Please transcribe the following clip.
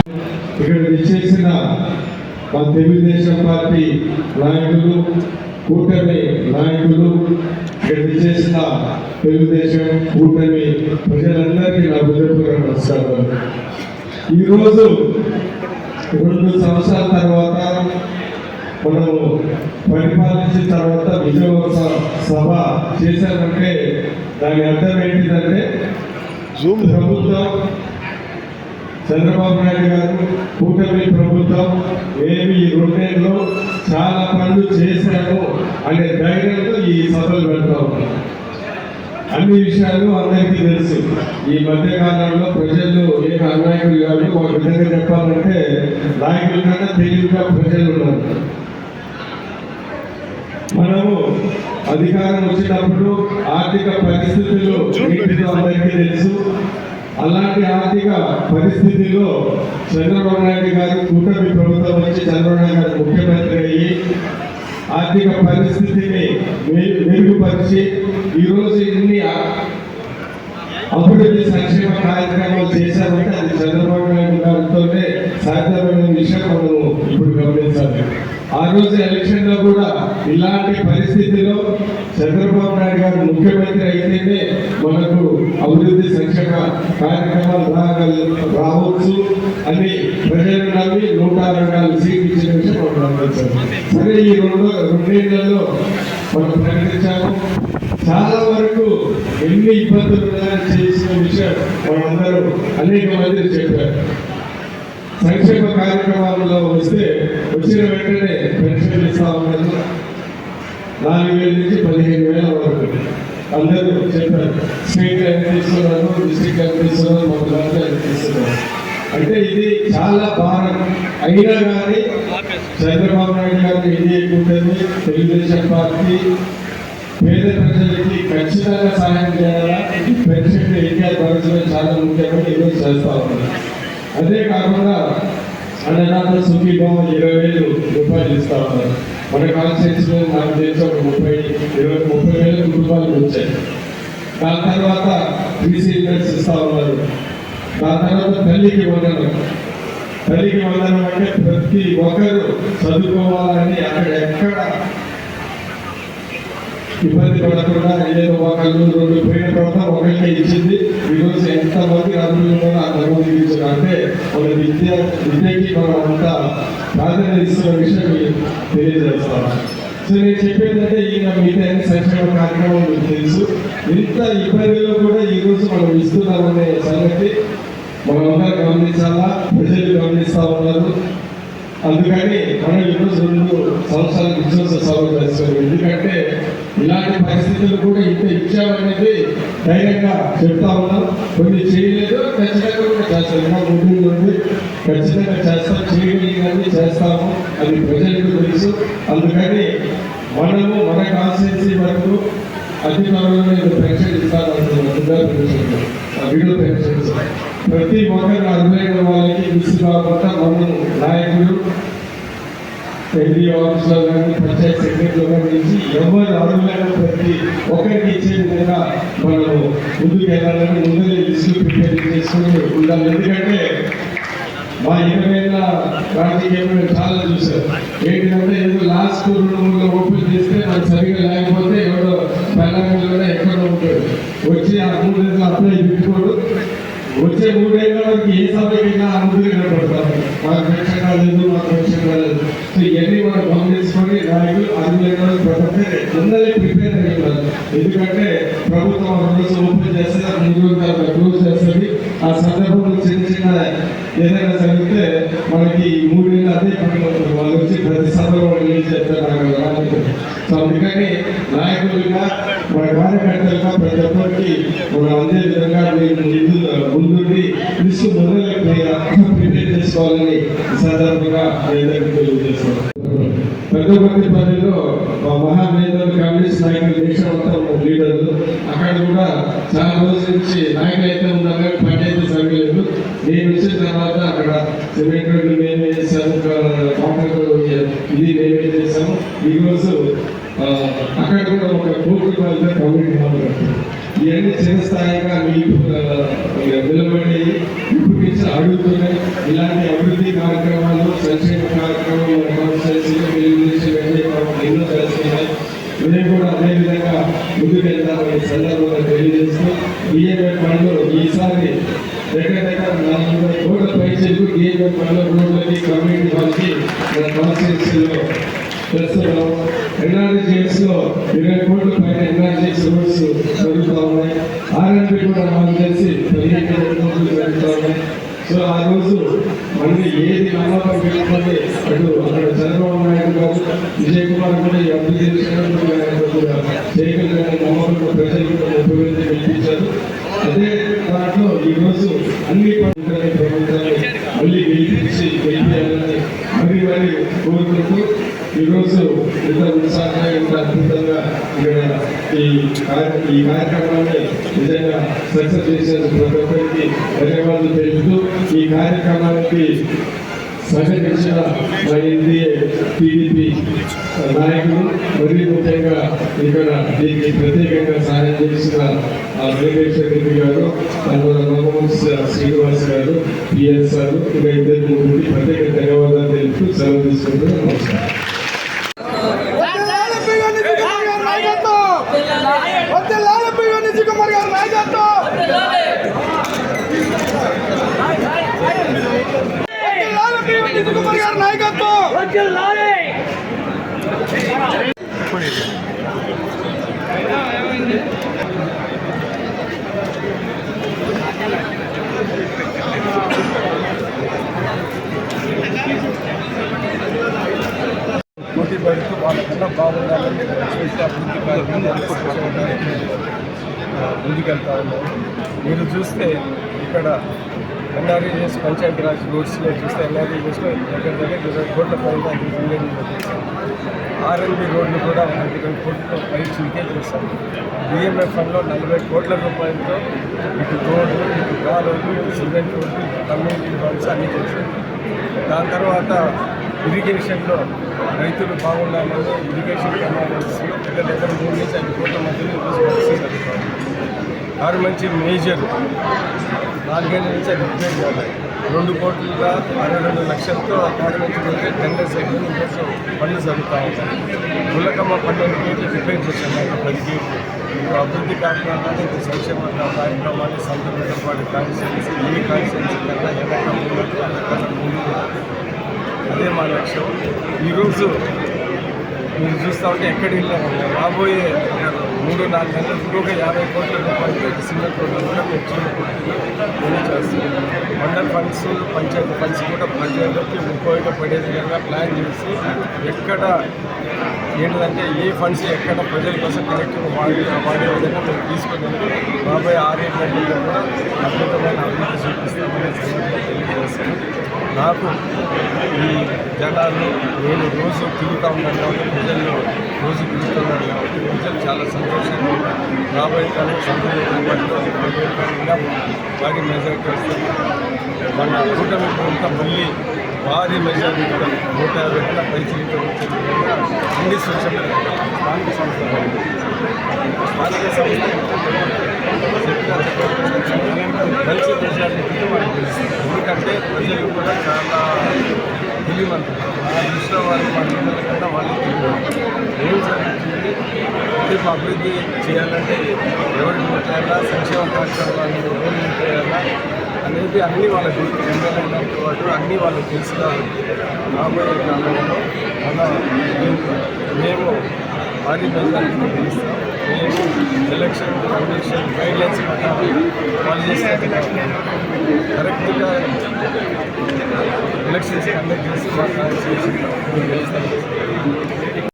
ఇక్కడ విచ్చేసిన మా తెలుగుదేశం పార్టీ నాయకులు, కూటమి నాయకులు, ఇక్కడ విచ్చేసిన తెలుగుదేశం కూటమి ప్రజలందరికీ నా హృదయపూర్వక నమస్కారాలు. ఈరోజు 2 సంవత్సరాల తర్వాత మనము పరిపాలించిన తర్వాత విజయోత్సవ సభ చేశామంటే దాని అర్థం ఏంటిదంటే ప్రభుత్వం చంద్రబాబు నాయుడు గారు కూటమి ప్రభుత్వం మేము ఈ 2 నెలల్లో చాలా పనులు చేశాము అనే ధైర్యంతో ఈ సభలు పెడతా ఉన్నాం. అన్ని విషయాలు అందరికీ తెలుసు. ఈ మధ్యకాలంలో ప్రజలు ఏం అనాయకులు కాదు, ఒక విధంగా చెప్పాలంటే నాయకుల కన్నా తెలివిగా ప్రజలు ఉన్నారు. మనము అధికారం వచ్చినప్పుడు ఆర్థిక పరిస్థితులు ఏంటిదో అందరికీ తెలుసు. అలాంటి ఆర్థిక పరిస్థితిలో చంద్రబాబు నాయుడు గారు కూటమి ప్రభుత్వం వచ్చి చంద్రబాబు నాయుడు గారు ముఖ్యమంత్రి అయ్యి ఆర్థిక పరిస్థితిని మెరుగుపరిచి ఈరోజు ఇన్ని అభివృద్ధి సంక్షేమ కార్యక్రమాలు చేశామంటే అది చంద్రబాబు నాయుడు గారితోనే సాధ్యమైన విషయం మనము ఇప్పుడు గమనించాలి. ఆ రోజు ఎలక్షన్ లో కూడా ఇలాంటి పరిస్థితిలో చంద్రబాబు నాయుడు గారు ముఖ్యమంత్రి అయితేనే మనకు అభివృద్ధి సంక్షేమ కార్యక్రమాలు రావచ్చు అని ప్రజలు నమ్మి 164 సీట్లు ఇచ్చిన విషయం మనం గమనించాలి. సరే, ఈ 2 నెలల్లో మనం ప్రకటించాము. చాలా వరకు ఎన్ని ఇబ్బందులు ఉన్నాయని చేసిన విషయం మనందరూ అనేక మంది చెప్పారు. సంక్షేమ కార్యక్రమాలలో వచ్చిన వెంటనే పెన్షన్ ఇస్తా ఉన్నారు. 4,000 నుంచి 15,000 వరకు అందరూ చెప్పారు. స్టేట్ ఎంత ఇస్తున్నారు, డిస్ట్రిక్ట్ ఎంత ఇస్తున్నారు, మన రాష్ట్రం ఎంత ఇస్తున్నారు. అంటే ఇది చాలా భారం. అయినా కానీ చంద్రబాబు నాయుడు గారు ఎన్డీఏ కూటమి తెలుగుదేశం పార్టీ పేద ప్రజలకి ఖచ్చితంగా సహాయం చేయాలా, పెన్షన్ ఎన్టీఆర్ భరోసా చాలా ముఖ్యమని ఈరోజు చేస్తా ఉన్నారు. అదే కాకుండా అన్నదాత సుఖీభావ 20,000 రూపాయలు ఇస్తా ఉన్నారు. మన కాన్స్టిట్యూన్సీలో నాకు తెలిసి ఒక 30,000 కుటుంబాలకు వచ్చాయి. దాని తర్వాత 3 సీనియర్స్ ఇస్తా ఉన్నారు. దాని తర్వాత తల్లికి వందనం అంటే ప్రతి ఒక్కరు చదువుకోవాలని అక్కడ ఎక్కడ ఇబ్బంది పడకుండా ఏదో ఒకళ్ళు 2 పోయిన తర్వాత ఒకరికే ఇచ్చింది. ఈరోజు ఎంతమంది అభివృద్ధి అంతమంది ఇచ్చారు. అంటే మన విద్యకి మనం అంతా ప్రాధాన్యత ఇస్తున్న విషయం తెలియజేస్తాం. సో నేను చెప్పేదంటే ఈయన మిగతా సంక్షేమ కార్యక్రమం మీకు తెలుసు. ఇంత ఇబ్బందిలో కూడా ఈరోజు మనం ఇస్తున్నామనే సంగతి మనం అందరూ గమనించాలా, ప్రజలు గమనిస్తూ ఉన్నారు. అందుకని మనం ఈరోజు 2 సంవత్సరాల విశ్వాస సభ చేస్తాం. ఎందుకంటే ఇలాంటి పరిస్థితులు కూడా ఇంత ఇచ్చామనేది ధైర్యంగా చెప్తా ఉన్నాం. కొన్ని చేయలేదు, ఖచ్చితంగా కూడా చేస్తాం. ఇంకా ముందు నుండి ఖచ్చితంగా చేస్తాం. చేయగలిగినది చేస్తాము, అది ప్రజలకు తెలుసు. అందుకని మనము మన కాన్స్టిట్యూన్సీ వరకు అధికారులను పెన్షన్ ఇస్తాను. విడో పెన్షన్స్ ప్రతి ఒక్కరు అర్హులైన వాళ్ళకి మిస్ కాకుండా మనం నాయకులు ఎన్డీ ఆఫీసులో కానీ పంచాయతీ సెక్రటరీలో కానీ ఇచ్చి ఎవరు అర్హులైన ప్రతి ఒక్కరికి ఇచ్చే విధంగా మనము ముందుకు వెళ్ళాలని ముందుగా లిస్టు ప్రిపేర్ చేసుకుని ఉండాలి. ఎందుకంటే మా 20 ఏళ్ళ రాజకీయంలో మేము చాలా చూసాం. ఏంటంటే ఏదో లాస్ట్ 2-3 ఓపెన్ చేస్తే మనకు సరిగా లేకపోతే ఎవరో తెలంగాణలో ఎక్కడో ఉంటాడు వచ్చి ఆ 3 నెలలు అప్లై పెట్టుకోడు. వచ్చే 3 ఏళ్ళ వరకు ఏ సభకైనా అనుమతి కనపడతారు. మాకు పెన్షన్ రాలేదు, మాకు పెన్షన్ రాలేదు. సో ఇవన్నీ మనం గమనించుకొని నాయకులు అధికారులు ప్రతి ముందరే ప్రిపేర్ అయ్యారు. ఎందుకంటే ప్రభుత్వం 2 రోజులు ఓపెన్ చేస్తే 3 రోజులు క్లోజ్ చేస్తుంది. ఆ సందర్భంలో చిన్న ఏదైనా జరిగితే మనకి 3 ఏళ్ళు అదే పట్టుకుంటారు. వాళ్ళు వచ్చి ప్రతి సభలో రిలీజ్ చేస్తారు. సో అందుకని నాయకులుగా మన కార్యకర్తలుగా ప్రతి ఒక్కరికి మనం అందే విధంగా ముందుండి లిస్టు ప్రిపేర్ చేసుకోవాలని సందర్భంగా తెలియజేస్తాం. పెద్దపల్లిలో మా మహానేతలు కమ్యూనిస్ట్ నాయకులు దేశం మొత్తం లీడర్లు అక్కడ కూడా చాలా రోజుల నుంచి నాయకులు అయితే ఉన్నారు, పంచాయతీ జరగలేదు. నేను వచ్చిన తర్వాత అక్కడ సిమెంట్ రోడ్లు మేమే చేశాము, ఇది మేమే చేశాము. ఈరోజు అక్కడ కూడా ఒక 1 కోటి రూపాయలతో కమ్యూనిటీ హాల్ కట్టాము. ఇవన్నీ చిరస్థాయిగా నిలబడి ఇప్పుడు నుంచి అడుగుతున్నాయి. ఇలాంటి అభివృద్ధి కార్యక్రమాలు, సంక్షేమ కార్యక్రమాలు ఎన్నో చేస్తున్నాయి. మేము కూడా అదేవిధంగా ముందుకు వెళ్తామని సందర్భంగా తెలియజేస్తూ బిఏఎం పనులు ఈసారి దగ్గర 400 కోట్ల పైసలు బిఏఎం పనుల రోడ్లకి కమ్యూనిటీ వాళ్ళకి మన కాన్స్టిట్యూన్సీలో ప్రస్తుతం ఎన్ఆర్జీఎస్ లో 20 కోట్ల పైన ఎన్ఆర్జీఎస్ రోడ్స్ జరుగుతూ ఉన్నాయి. ఆర్ఎన్బి కూడా మాకు తెలిసి 15 కోట్లు జరుగుతూ ఉన్నాయి. సో ఆ రోజు మళ్ళీ ఏది నమ్మకం పెట్టుకుంటే అటు అక్కడ చంద్రబాబు నాయుడు గారు, విజయ్ కుమార్ కూడా ఈ అభివృద్ధి చేయగలిగిన నమ్మకంలో ప్రజలు ఉపయోగించి గెలిపించారు. అదే దాంట్లో ఈరోజు అన్ని పనులని ప్రభుత్వాన్ని మళ్ళీ గెలిపించాలని మరి కోరుకుంటూ ఈరోజు ఇంత ఉత్సాహంగా ఇంత అద్భుతంగా ఇక్కడ ఈ కార్యక్రమాన్ని నిజంగా సక్సెస్ చేసేందుకు ప్రతి ఒక్కరికి ధన్యవాదాలు తెలుపుతూ ఈ కార్యక్రమానికి సహకరించిన మా ఎన్డీఏ టీడీపీ నాయకులు మరియు ముఖ్యంగా ఇక్కడ దీనికి ప్రత్యేకంగా సహాయం చేసిన వెంకటేశ్వర రెడ్డి గారు, మహమ్మద్ శ్రీనివాస్ గారు, పిఎస్ గారు, ఇంకా ఇద్దరు ముగ్గురికి ప్రత్యేక ధన్యవాదాలు తెలుపుతూ సెలవు తీసుకుంటున్నాను. నమస్కారం. పోటీ పడుతూ వాళ్ళకన్నా బాగుండాలని అభివృద్ధి కార్యక్రమాలు ముందుకెళ్తా ఉన్నారు. మీరు చూస్తే ఇక్కడ ఎన్ఆర్ఈఎస్ పంచాయతీరాజ్ రోడ్స్లో చూస్తే ఎన్ఆర్ఈఎస్లో దగ్గర 20 కోట్ల పైన ఆర్ఎన్బి రోడ్లు కూడా 120 కోట్ల పై చిలికే చేశారు. బిఎంఎఫ్ ఫండ్లో 40 కోట్ల రూపాయలతో ఇటు రోడ్లు, ఇటు కాలువలు, ఇటు సిమెంట్ రోడ్లు, ఇటు కమ్యూనిటీ హాల్స్ అన్నీ చేశారు. దాని తర్వాత ఇరిగేషన్లో రైతులు బాగుండాలని ఇరిగేషన్ కెనాల్స్ దగ్గర 3 నుంచి 5 కోట్ల మధ్యలో జరుగుతుంది. ఆరు మంచి మేజర్ 4 నుంచి రిపేర్ చేయాలి. 2 కోట్ల 62 లక్షలతో గవర్నమెంట్ నుంచి టెండర్స్ అయిపోయి ఇంకోసం పనులు జరుగుతూ ఉంటాయి. గుల్లకమ్మ 12 గేట్లు రిపేర్ చేశాను. 10 గేట్లు అభివృద్ధి కార్యక్రమాలు, సంక్షేమ కార్యక్రమాలు, సంతృప్తి కాన్స్టిట్యున్సీ ఈ కాన్స్టిట్యున్సీ కన్నా ఏదైనా ముందు అదే మా లక్ష్యం. ఈరోజు మీరు చూస్తూ ఉంటే ఎక్కడ రాబోయే 3-4 నెలలు ఇంకొక 50 కోట్ల రూపాయలు సిమెంట్ రోడ్లు కూడా మేము చేస్తున్నాం. మండల్ ఫండ్స్, పంచాయతీ ఫండ్స్ కూడా ప్రజలకి ఉపయోగపడే విధంగా ప్లాన్ చేసి ఎక్కడ ఏంటంటే ఏ ఫండ్స్ ఎక్కడ ప్రజల కోసం కరెక్ట్గా వాడే విధంగా మేము తీసుకునేందుకు రాబోయే 6-7 నెలల్లో కూడా అద్భుతమైన అభివృద్ధి చూపిస్తామని తెలియజేస్తాను. నాకు ఈ జనాలు నేను రోజు తిరుగుతూ ఉన్నాను కాబట్టి ప్రజల్లో రోజు తిరుగుతున్నాను కాబట్టి ప్రజలు చాలా సంతోషంగా రాబోయే కాలం సంతోషంగా భారీ మెజారిటీ వస్తుంది. మన కూటమి ప్రభుత్వం మళ్ళీ భారీ మెజారిటీ 150 కన్నా పైచిలితో వచ్చే విధంగా అన్ని సూచనలు స్థానిక సంస్థలు మంచి మెజారిటీతో మనకు తెలుస్తుంది. ఎందుకంటే ప్రజలు కూడా చాలా తెలియమంటారు. ఆ దృష్టిలో వాళ్ళు మన పిల్లల కన్నా వాళ్ళు తెలియదు. ఏం జరుగుతుంది రేపు అభివృద్ధి చేయాలంటే ఎవరికి ముట్టాలా, సంక్షేమ కార్యక్రమాలు ఎవరు ముట్టాలా అనేది అన్నీ వాళ్ళకి ఎమ్మెల్యేలతో పాటు అన్నీ వాళ్ళకి తెలుసు. కాబట్టి రాబోయే కాలంలో మేము భారీ మెజారిటీని పిలుస్తాం. మేము ఎలక్షన్ కమిషన్ గైడ్లైన్స్ ఫాలో చేస్తే కరెక్ట్గా ఎలక్షన్స్ కండక్ట్ చేసి మా కాన్స్టిట్యూషన్